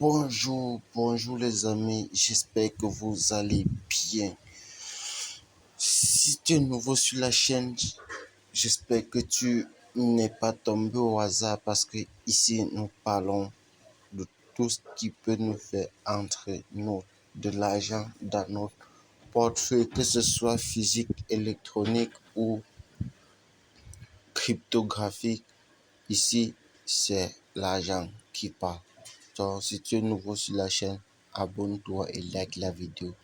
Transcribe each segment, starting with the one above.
Bonjour les amis, j'espère que vous allez bien. Si tu es nouveau sur la chaîne, j'espère que tu n'es pas tombé au hasard parce que ici nous parlons de tout ce qui peut nous faire entrer de l'argent dans notre portefeuille, que ce soit physique, électronique ou cryptographique. Ici, c'est l'argent qui parle. Donc, si tu es nouveau sur la chaîne, abonne-toi et like la vidéo.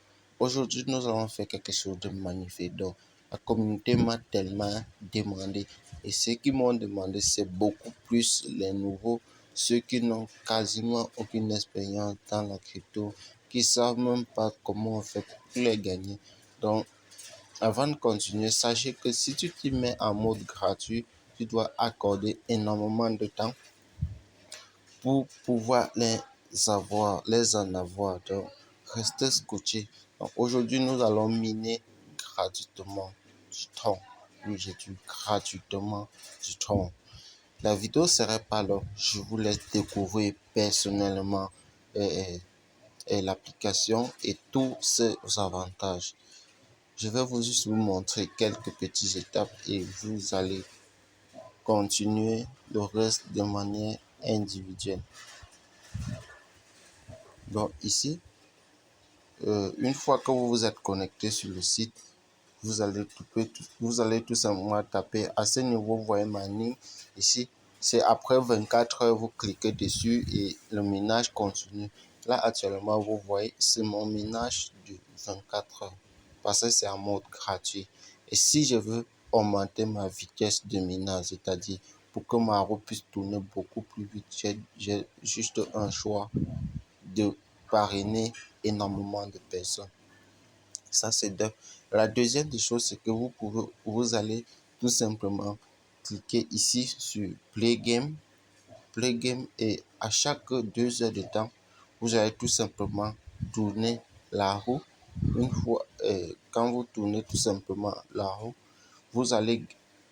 Aujourd'hui, nous allons faire quelque chose de magnifique. Donc, la communauté m'a tellement demandé. Et ceux qui m'ont demandé, c'est beaucoup plus les nouveaux, ceux qui n'ont quasiment aucune expérience dans la crypto, qui ne savent même pas comment on fait pour les gagner. Donc, avant de continuer, sachez que si tu t'y mets en mode gratuit, tu dois accorder énormément de temps pour pouvoir les en avoir. Donc, restez scotché. Donc, aujourd'hui, nous allons miner gratuitement du Tron. Oui, j'ai dit gratuitement du Tron. La vidéo serait pas longue. Je vous laisse découvrir personnellement l'application et tous ses avantages. Je vais juste vous montrer quelques petites étapes et vous allez continuer le reste de manière individuelle. Donc ici, une fois que vous vous êtes connecté sur le site, vous allez tout simplement taper à ce niveau, vous voyez ma ligne ici. C'est après 24 heures, vous cliquez dessus et le minage continue. Là actuellement, vous voyez, c'est mon minage de 24 heures parce que c'est en mode gratuit. Et si je veux augmenter ma vitesse de minage, c'est-à-dire pour que ma roue puisse tourner beaucoup plus vite, j'ai juste un choix de parrainer énormément de personnes. Ça, c'est deux. La deuxième des choses, c'est que vous allez tout simplement cliquer ici sur Play Game. Play Game, et à chaque 2 heures de temps, vous allez tout simplement tourner la roue. Une fois, quand vous tournez tout simplement la roue, vous allez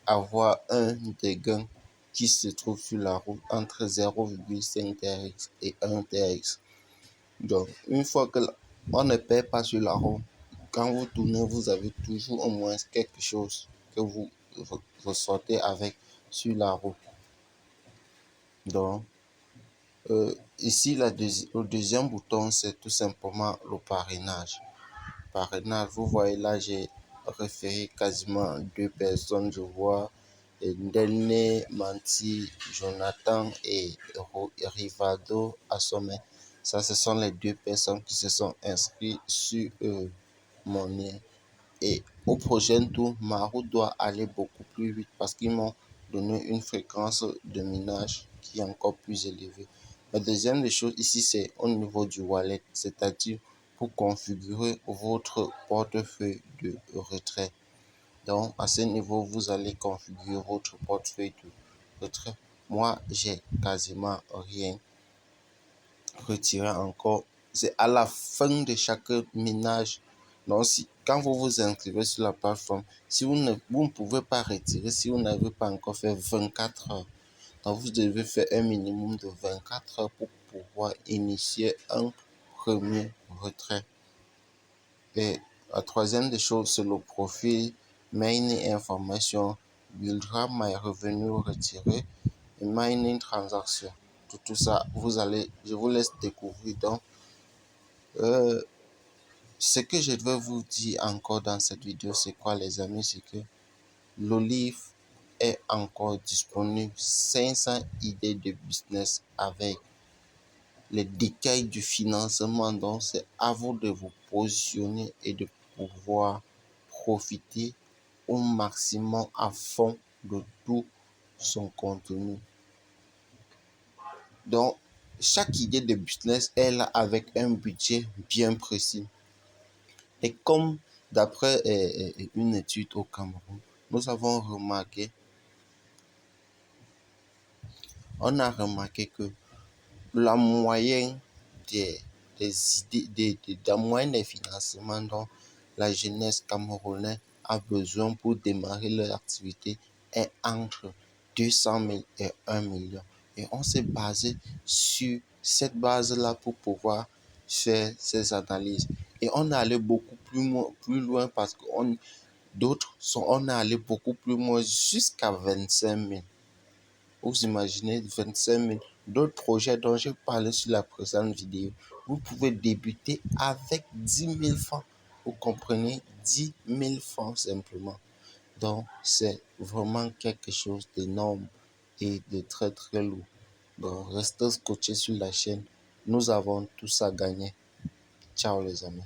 avoir un des gains qui se trouve sur la roue entre 0,5 TRX et 1 TRX. Donc, une fois que on ne perd pas sur la roue, quand vous tournez, vous avez toujours au moins quelque chose que vous ressortez avec sur la roue. Donc, ici, le deuxième bouton, c'est tout simplement le parrainage. Parrainage, vous voyez là, j'ai référé quasiment 2 personnes, je vois. Delné, Manti, Jonathan et Rivado à sommet. Ça, ce sont les 2 personnes qui se sont inscrites sur mon lien. Et au prochain tour, ma route doit aller beaucoup plus vite parce qu'ils m'ont donné une fréquence de minage qui est encore plus élevée. La deuxième des choses ici, c'est au niveau du wallet, c'est-à-dire pour configurer votre portefeuille de retrait. Donc, à ce niveau, vous allez configurer votre portefeuille de retrait. Moi, j'ai quasiment rien retiré encore. C'est à la fin de chaque ménage. Donc, quand vous vous inscrivez sur la plateforme, si vous ne pouvez pas retirer, si vous n'avez pas encore fait 24 heures, donc vous devez faire un minimum de 24 heures pour pouvoir initier un premier retrait. Et la troisième des choses, c'est le profil Mining Information, Buildra My Revenu retiré et Mining Transaction. Tout ça, je vous laisse découvrir. Donc, ce que je vais vous dire encore dans cette vidéo, c'est quoi les amis? C'est que l'Olive est encore disponible. 500 idées de business avec les détails du financement. Donc, c'est à vous de vous positionner et de pouvoir profiter au maximum à fond de tout son contenu. Donc, chaque idée de business est là avec un budget bien précis. Et comme d'après une étude au Cameroun, nous avons remarqué, on a remarqué que la moyenne des idées, la moyenne des financements dont la jeunesse camerounaise a besoin pour démarrer leur activité est entre 200 000 et 1 million. Et on s'est basé sur cette base-là pour pouvoir faire ces analyses. Et on est allé beaucoup plus loin parce que on est allé beaucoup plus loin jusqu'à 25 000. Vous imaginez 25 000. D'autres projets dont je parlais sur la présente vidéo, vous pouvez débuter avec 10 000 francs. Vous comprenez, 10 000 francs simplement. Donc, c'est vraiment quelque chose d'énorme et de très très lourd. Donc, restez scotchés sur la chaîne. Nous avons tous à gagner. Ciao les amis.